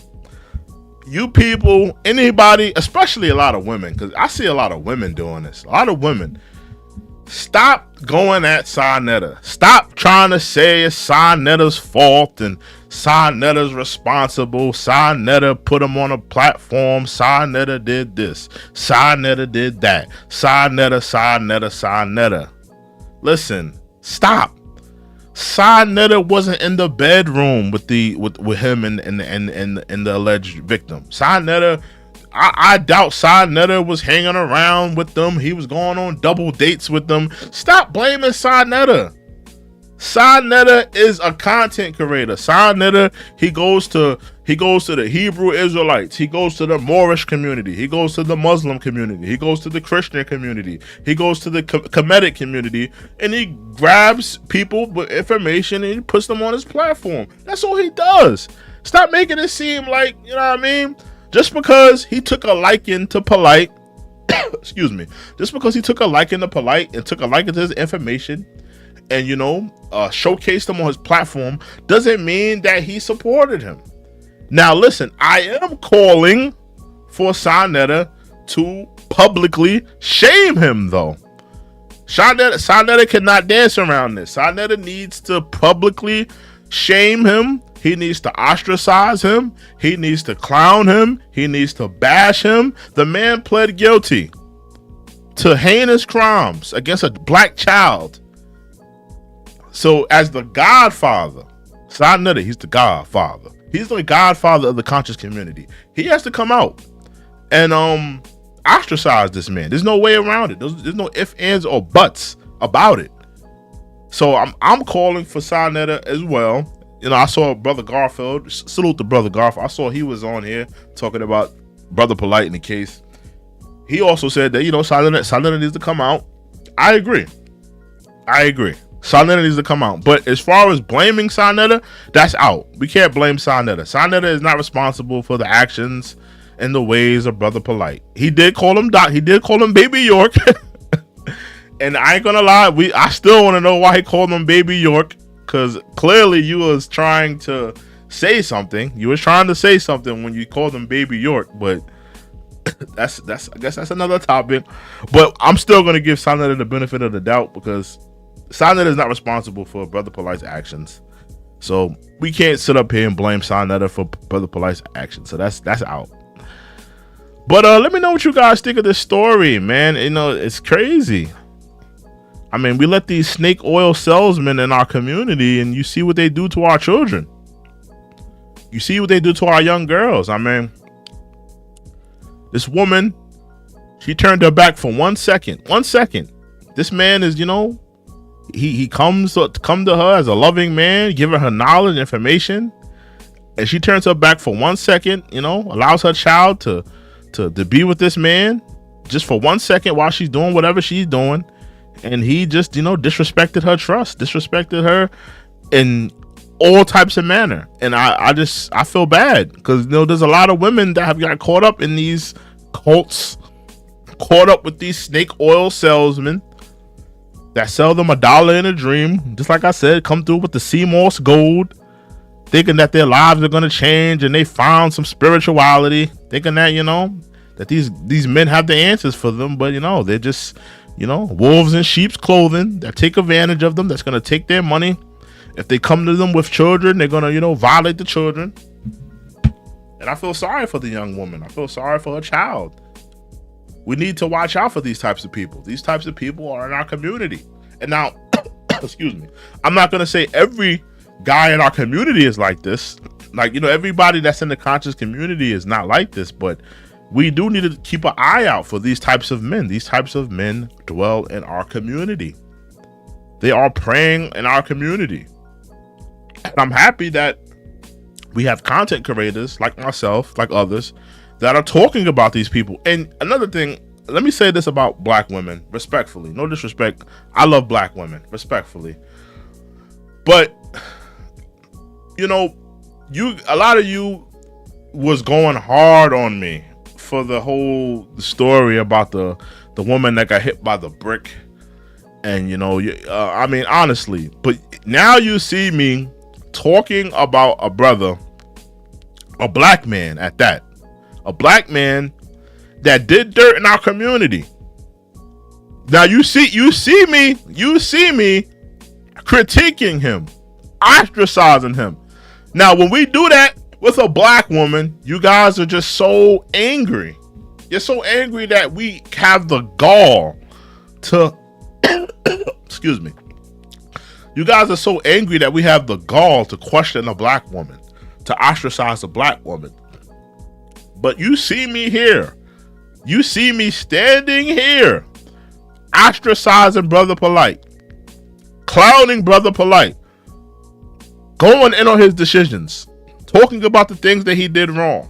You people, anybody, especially a lot of women, because I see a lot of women doing this. A lot of women. Stop going at Sarnetta. Stop trying to say it's Sarnetta's fault and Sarnetta's responsible. Sarnetta put him on a platform. Sarnetta did this. Sarnetta did that. Sarnetta. Listen, stop. Sarnetta wasn't in the bedroom with him and the alleged victim. Sarnetta I doubt Sa Neter was hanging around with them. He was going on double dates with them. Stop blaming Sa Neter. Sa Neter is a content creator. Sa Neter, he goes to the Hebrew Israelites. He goes to the Moorish community. He goes to the Muslim community. He goes to the Christian community. He goes to the Kemetic community, and he grabs people with information and he puts them on his platform. That's all he does. Stop making it seem like, you know what I mean? Just because he took a liking to Polight, excuse me, just because he took a liking to Polight and took a liking to his information, and showcased him on his platform, doesn't mean that he supported him. Now listen, I am calling for Sa Neter to publicly shame him though. Sa Neter cannot dance around this. Sa Neter needs to publicly shame him. He needs to ostracize him. He needs to clown him. He needs to bash him. The man pled guilty to heinous crimes against a black child. So as the godfather, Sa Neter, he's the godfather. He's the godfather of the conscious community. He has to come out and ostracize this man. There's no way around it. There's no ifs, ands, or buts about it. So I'm calling for Sa Neter as well. I saw Brother Garfield. Salute to Brother Garfield. I saw he was on here talking about Brother Polight in the case. He also said that Sa Neter needs to come out. I agree. Sa Neter needs to come out. But as far as blaming Sa Neter, that's out. We can't blame Sa Neter. Sa Neter is not responsible for the actions and the ways of Brother Polight. He did call him Baby York. And I ain't gonna lie, I still want to know why he called him Baby York, because clearly you was trying to say something. You was trying to say something when you called him Baby York, but that's I guess that's another topic. But I'm still gonna give Sa Neter the benefit of the doubt, because Sa Neter is not responsible for Brother Polight's actions. So we can't sit up here and blame Sa Neter for Brother Polight's actions. So that's out. But let me know what you guys think of this story, man. It's crazy. I mean, we let these snake oil salesmen in our community, and you see what they do to our children. You see what they do to our young girls. I mean, this woman, she turned her back for 1 second. 1 second. This man is, he come to her as a loving man, giving her knowledge, information, and she turns her back for 1 second, allows her child to be with this man just for 1 second while she's doing whatever she's doing. And he just, disrespected her trust, disrespected her in all types of manner. And I feel bad, because, there's a lot of women that have got caught up in these cults, caught up with these snake oil salesmen that sell them $1 in a dream. Just like I said, come through with the sea moss gold, thinking that their lives are going to change, and they found some spirituality, thinking that, that these men have the answers for them. But, they're just, wolves in sheep's clothing that take advantage of them, that's going to take their money. If they come to them with children, they're going to, violate the children. And I feel sorry for the young woman. I feel sorry for her child. We need to watch out for these types of people. These types of people are in our community. And now, excuse me, I'm not going to say every guy in our community is like this. Like, everybody that's in the conscious community is not like this, but we do need to keep an eye out for these types of men. These types of men dwell in our community. They are preying in our community. And I'm happy that we have content creators like myself, like others, that are talking about these people. And another thing, let me say this about black women, respectfully. No disrespect. I love black women, respectfully. But, a lot of you was going hard on me for the whole story about the woman that got hit by the brick. And, I mean, honestly, but now you see me talking about a brother, a black man at that, a black man that did dirt in our community. Now you see me critiquing him, ostracizing him. Now, when we do that with a black woman, you guys are just so angry. You're so angry that we have the gall to excuse me. You guys are so angry that we have the gall to question a black woman, to ostracize a black woman. But you see me here. You see me standing here, ostracizing Brother Polight, clowning Brother Polight, going in on his decisions, talking about the things that he did wrong.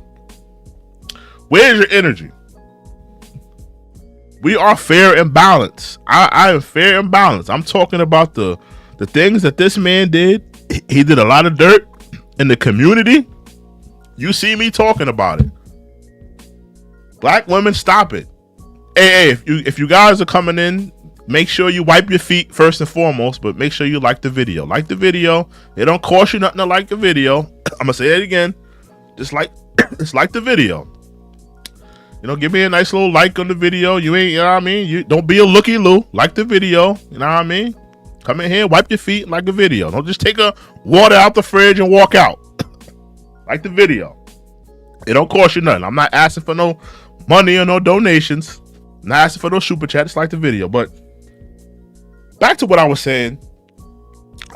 Where's your energy? We are fair and balanced. I am fair and balanced. I'm talking about the things that this man did. He did a lot of dirt in the community. You see me talking about it. Black women, stop it. Hey, if you guys are coming in, make sure you wipe your feet first and foremost, but make sure you like the video. Like the video. It don't cost you nothing to like the video. I'm gonna say it again. Just like the video. You know, give me a nice little like on the video. You know what I mean? You don't be a looky-loo. Like the video. You know what I mean? Come in here, wipe your feet, like a video. Don't just take a water out the fridge and walk out. Like the video. It don't cost you nothing. I'm not asking for no money or no donations. I'm not asking for no super chat. Just like the video. But back to what I was saying.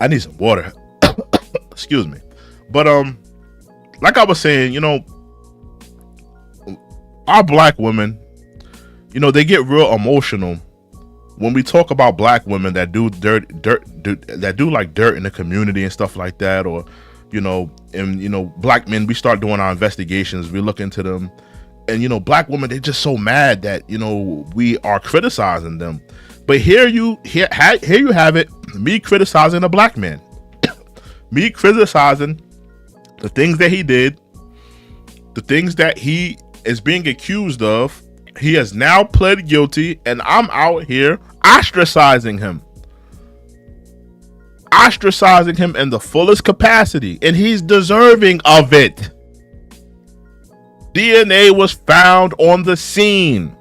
I need some water. Excuse me. But like I was saying, you know, our black women, you know, they get real emotional when we talk about black women that do dirt that do like dirt in the community and stuff like that, or you know, and you know, black men, we start doing our investigations, we look into them, and you know, black women, they're just so mad that, you know, we are criticizing them. But here you have it, me criticizing a black man, me criticizing the things that he did, the things that he is being accused of. He has now pled guilty, and I'm out here ostracizing him in the fullest capacity, and he's deserving of it. DNA was found on the scene.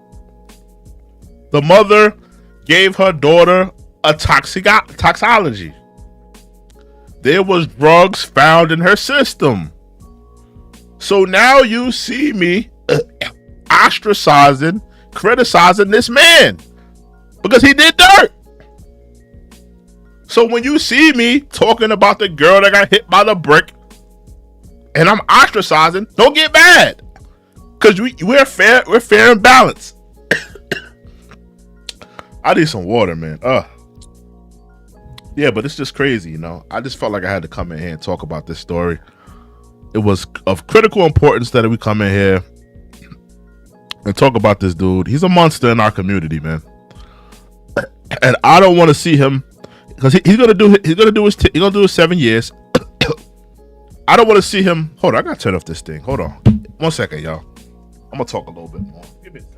The mother gave her daughter a toxicology. There was drugs found in her system. So now you see me ostracizing, criticizing this man because he did dirt. So when you see me talking about the girl that got hit by the brick and I'm ostracizing, don't get mad, because we're fair and balanced. I need some water, man. Yeah, but it's just crazy, you know. I just felt like I had to come in here and talk about this story. It was of critical importance that we come in here and talk about this dude. He's a monster in our community, man. And I don't want to see him, because he's gonna do his 7 years. I don't want to see him. Hold on, I gotta turn off this thing. Hold on, 1 second, y'all. I'm gonna talk a little bit more. Give me a second.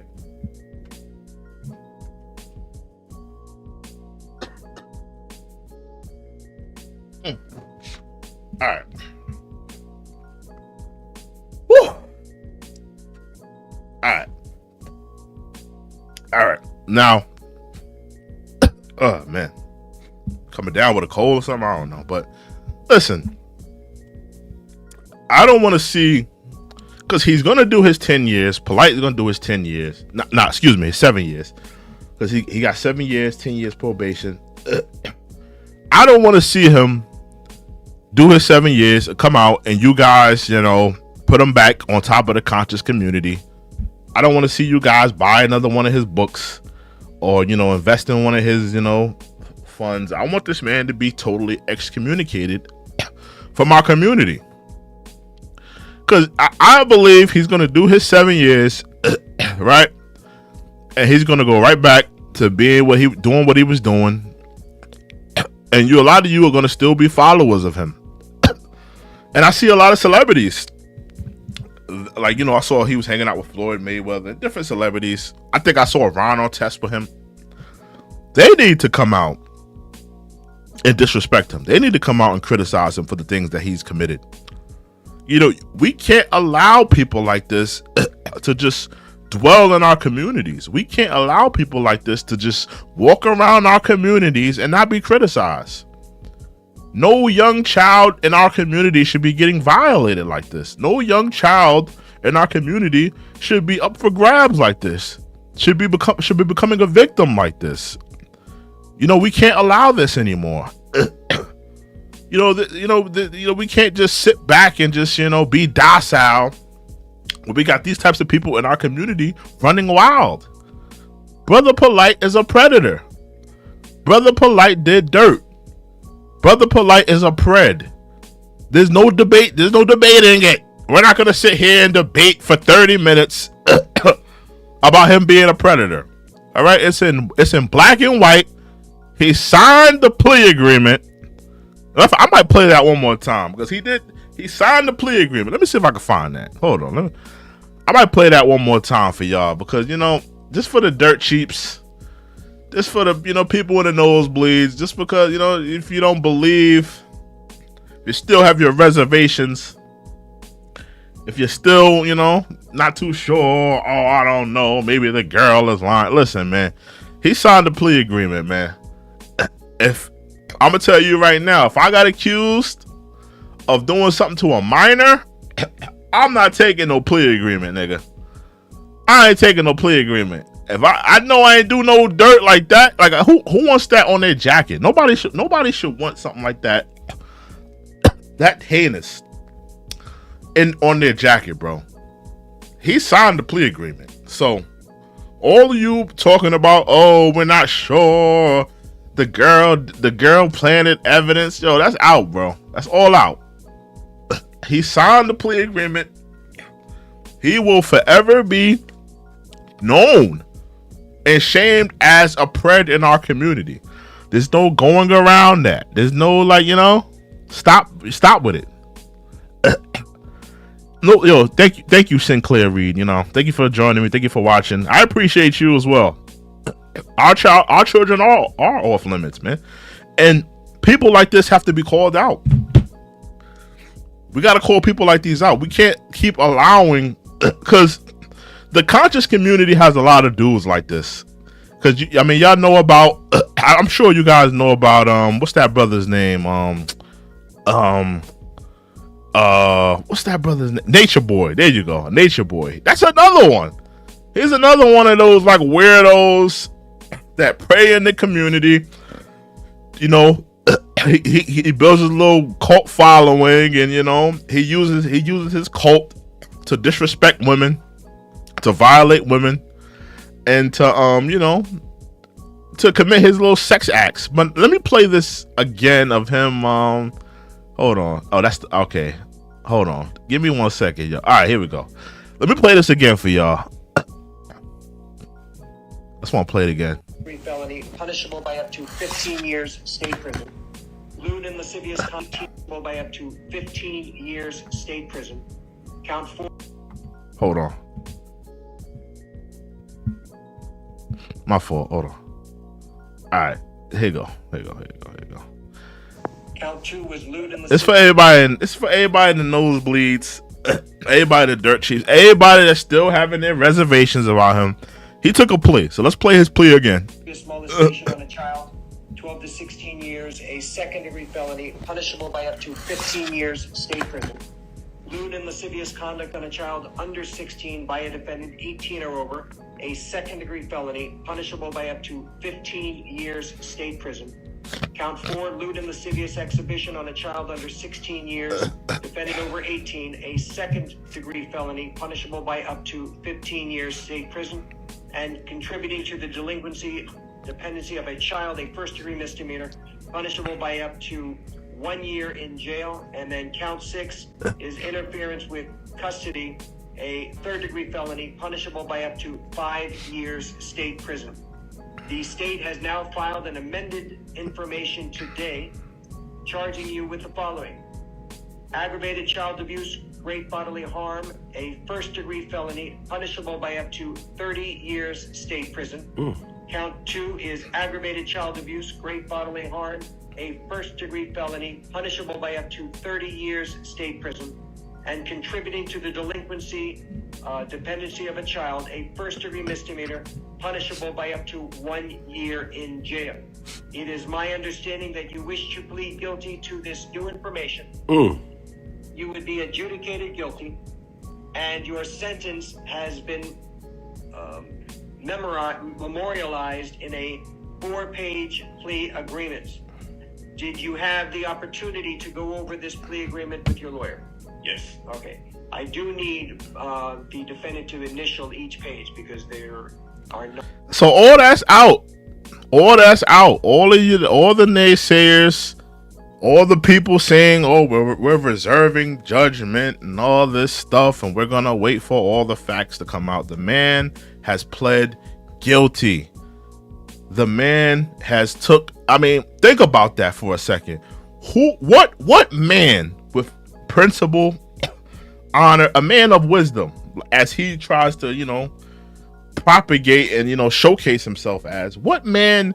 All right. Woo. All right. Now, oh man, coming down with a cold or something, I don't know. But listen, I don't want to see, because he's gonna do his 10 years. Polight is gonna do his 10 years. Excuse me, 7 years, because he got 7 years, 10 years probation. I don't want to see him do his 7 years, come out, and you guys, you know, put him back on top of the conscious community. I don't want to see you guys buy another one of his books, or, you know, invest in one of his, you know, funds. I want this man to be totally excommunicated from our community, because I believe he's going to do his 7 years, right? And he's going to go right back to being doing what he was doing. And a lot of you are going to still be followers of him. And I see a lot of celebrities, like, you know, I saw he was hanging out with Floyd Mayweather, different celebrities. I think I saw Ron on test for him. They need to come out and disrespect him. They need to come out and criticize him for the things that he's committed. You know, we can't allow people like this to just dwell in our communities. We can't allow people like this to just walk around our communities and not be criticized. No young child in our community should be getting violated like this. No young child in our community should be up for grabs like this. Should be becoming a victim like this. You know, we can't allow this anymore. We can't just sit back and just, you know, be docile We got these types of people in our community running wild. Brother Polight is a predator. Brother Polight did dirt. Brother Polight is a pred. There's no debate. There's no debating it. We're not going to sit here and debate for 30 minutes about him being a predator. All right? It's in black and white. He signed the plea agreement. I might play that one more time because he signed the plea agreement. Let me see if I can find that. Hold on. I might play that one more time for y'all because, just for the dirt cheaps, just for the, people in the nosebleeds, just because, if you don't believe, if you still have your reservations, if you're still, not too sure, I don't know, maybe the girl is lying. Listen, man, he signed the plea agreement, man. If I'm gonna tell you right now, if I got accused of doing something to a minor, I'm not taking no plea agreement, nigga. I ain't taking no plea agreement. If I know I ain't do no dirt like that, like who wants that on their jacket? Nobody should want something like that. That heinous on their jacket, bro. He signed the plea agreement. So all of you talking about, we're not sure. The girl planted evidence. Yo, that's out, bro. That's all out. He signed the plea agreement. He will forever be known and shamed as a pred in our community. There's no going around that. There's no stop with it. No, yo, thank you, Sinclair Reed. Thank you for joining me. Thank you for watching. I appreciate you as well. Our children are off limits, man, and people like this have to be called out. We got to call people like these out. We can't keep allowing, because the conscious community has a lot of dudes like this. Because y'all know about. I'm sure you guys know about what's that brother's name? What's that brother's name? Nature Boy. There you go, Nature Boy. That's another one. Here's another one of those like weirdos that prey in the community. He builds his little cult following, and he uses his cult to disrespect women, to violate women, and to to commit his little sex acts. But let me play this again of him. Hold on. Oh, okay. Hold on. Give me 1 second, y'all. All right, here we go. Let me play this again for y'all. I just want to play it again. Felony punishable by up to 15 years state prison. Lewd and lascivious conduct punishable by up to 15 years state prison. Count 4. Hold on. My fault. Hold on. All right. Here you go. Count 2 was lewd and lascivious. It's for everybody. It's for everybody in the nosebleeds. Everybody, the dirt chiefs. Everybody that's still having their reservations about him. He took a plea, so let's play his plea again. Molestation on a child, 12 to 16 years, a second-degree felony, punishable by up to 15 years state prison. Lewd and lascivious conduct on a child under 16 by a defendant 18 or over, a second-degree felony, punishable by up to 15 years state prison. Count 4, lewd and lascivious exhibition on a child under 16 years, defendant over 18, a second-degree felony, punishable by up to 15 years state prison. And contributing to the dependency of a child, a first-degree misdemeanor, punishable by up to 1 year in jail. And then count 6 is interference with custody, a third-degree felony, punishable by up to 5 years state prison. The state has now filed an amended information today, charging you with the following: aggravated child abuse, great bodily harm, a first-degree felony, punishable by up to 30 years state prison. Count 2 is aggravated child abuse, great bodily harm, a first-degree felony, punishable by up to 30 years state prison. And contributing to the dependency of a child, a first-degree misdemeanor, punishable by up to 1 year in jail. It is my understanding that you wish to plead guilty to this new information. You would be adjudicated guilty, and your sentence has been memorialized in a 4-page plea agreement. Did you have the opportunity to go over this plea agreement with your lawyer? Yes. Okay. I do need the defendant to initial each page because there are no. So all that's out. All that's out. All of you, all the naysayers, all the people saying, "Oh, we're reserving judgment and all this stuff, and we're gonna wait for all the facts to come out." The man has pled guilty. The man has took. I mean, think about that for a second. What man with principle, honor, a man of wisdom, as he tries to, propagate and showcase himself as, what man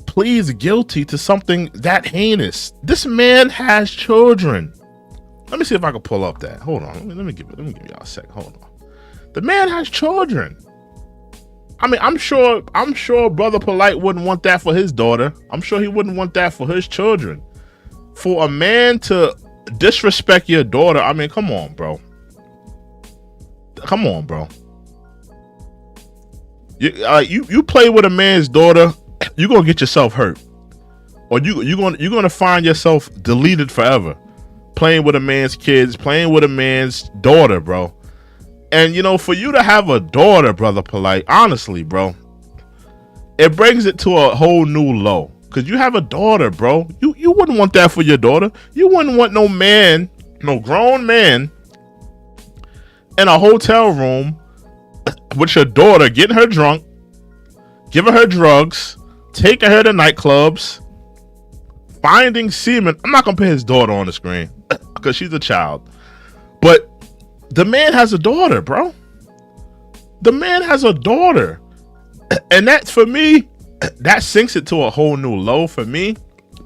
pleads guilty to something that heinous? This man has children. Let me see if I can pull up that. Hold on. Let me give y'all a second. Hold on. The man has children. I mean, I'm sure Brother Polight wouldn't want that for his daughter. I'm sure he wouldn't want that for his children. For a man to disrespect your daughter, I mean, come on, bro. Come on, bro. You play with a man's daughter, you're gonna get yourself hurt, or you're gonna find yourself deleted forever. Playing with a man's kids, playing with a man's daughter, bro. And for you to have a daughter, Brother Polight, honestly, bro, it brings it to a whole new low. Cause you have a daughter, bro. You wouldn't want that for your daughter. You wouldn't want no man, no grown man, in a hotel room with your daughter, getting her drunk, giving her drugs, taking her to nightclubs, finding semen. I'm not gonna put his daughter on the screen because she's a child, but the man has a daughter, bro. The man has a daughter, and that, for me, that sinks it to a whole new low for me,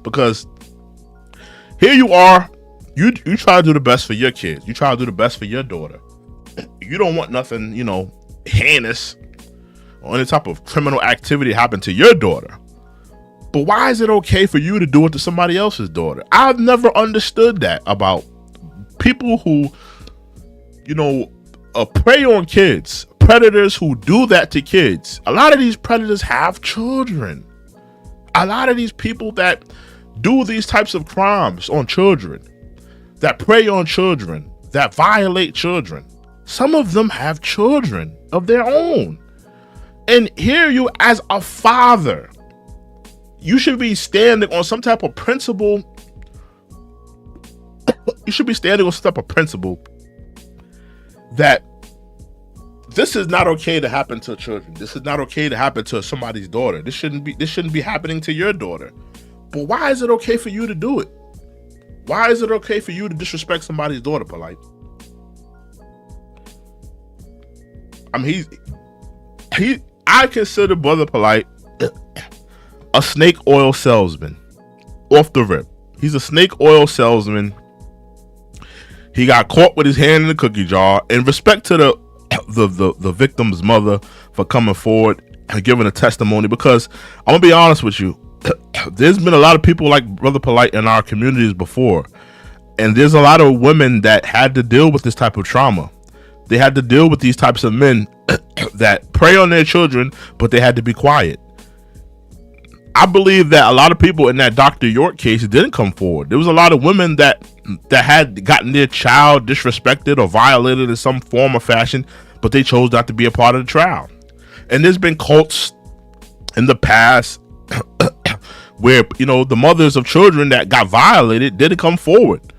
because here you are, you try to do the best for your kids, you try to do the best for your daughter. You don't want nothing, heinous or any type of criminal activity happen to your daughter. But why is it okay for you to do it to somebody else's daughter? I've never understood that about people who, prey on kids, predators who do that to kids. A lot of these predators have children. A lot of these people that do these types of crimes on children, that prey on children, that violate children, some of them have children of their own. And here you, as a father, you should be standing on some type of principle. You should be standing on some type of principle that this is not okay to happen to children. This is not okay to happen to somebody's daughter. This shouldn't be happening to your daughter. But why is it okay for you to do it? Why is it okay for you to disrespect somebody's daughter, Polight? I mean, I consider Brother Polight a snake oil salesman off the rip. He's a snake oil salesman. He got caught with his hand in the cookie jar. In respect to the victim's mother for coming forward and giving a testimony, because I'm gonna be honest with you, there's been a lot of people like Brother Polight in our communities before, and there's a lot of women that had to deal with this type of trauma. They had to deal with these types of men that prey on their children, but they had to be quiet. I believe that a lot of people in that Dr. York case didn't come forward. There was a lot of women that had gotten their child disrespected or violated in some form or fashion, but they chose not to be a part of the trial. And there's been cults in the past where, the mothers of children that got violated didn't come forward.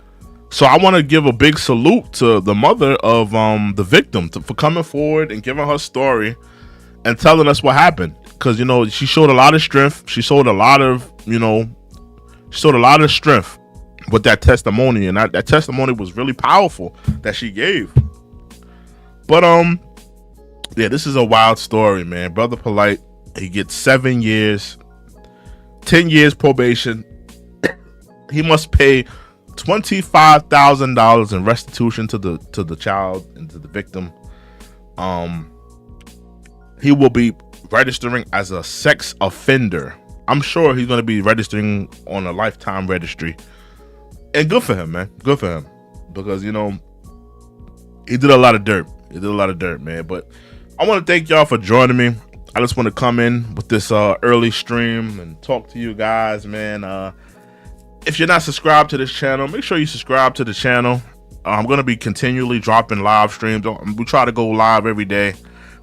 So I want to give a big salute to the mother of the victim for coming forward and giving her story and telling us what happened. Because, she showed a lot of strength. She showed a lot of strength with that testimony. And that testimony was really powerful that she gave. But, yeah, this is a wild story, man. Brother Polight, he gets 7 years, 10 years probation. He must pay $25,000 in restitution to the child and to the victim. He will be registering as a sex offender. I'm sure he's going to be registering on a lifetime registry. And good for him, man. Good for him. Because, he did a lot of dirt. Man. But I want to thank y'all for joining me. I just want to come in with this early stream and talk to you guys, man. If you're not subscribed to this channel, make sure you subscribe to the channel. I'm going to be continually dropping live streams. We try to go live every day,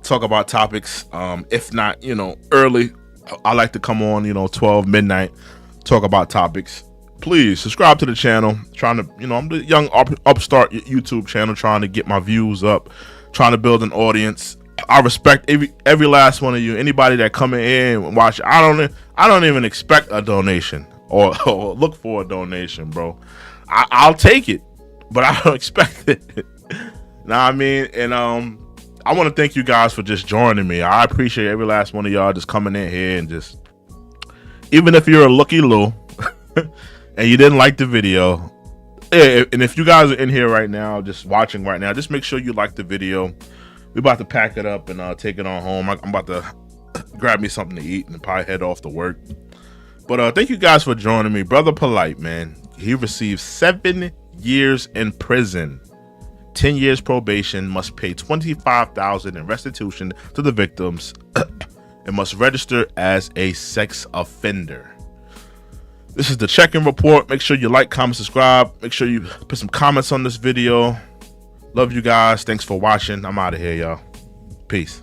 talk about topics. If not, early, I like to come on, 12 midnight, talk about topics. Please subscribe to the channel. Trying to, I'm the young upstart YouTube channel, trying to get my views up, trying to build an audience. I respect every last one of you. Anybody that come in here and watch, I don't even expect a donation or look for a donation, bro. I'll take it, but I don't expect it. Know what I mean? And I want to thank you guys for just joining me. I appreciate every last one of y'all just coming in here and just, even if you're a looky loo and you didn't like the video, and if you guys are in here right now, just watching right now, just make sure you like the video. We're about to pack it up and take it on home. I'm about to grab me something to eat and probably head off to work. But thank you guys for joining me. Brother Polight, man, he received 7 years in prison, 10 years probation, must pay $25,000 in restitution to the victims, and must register as a sex offender. This is the check-in report. Make sure you like, comment, subscribe. Make sure you put some comments on this video. Love you guys. Thanks for watching. I'm out of here, y'all. Peace.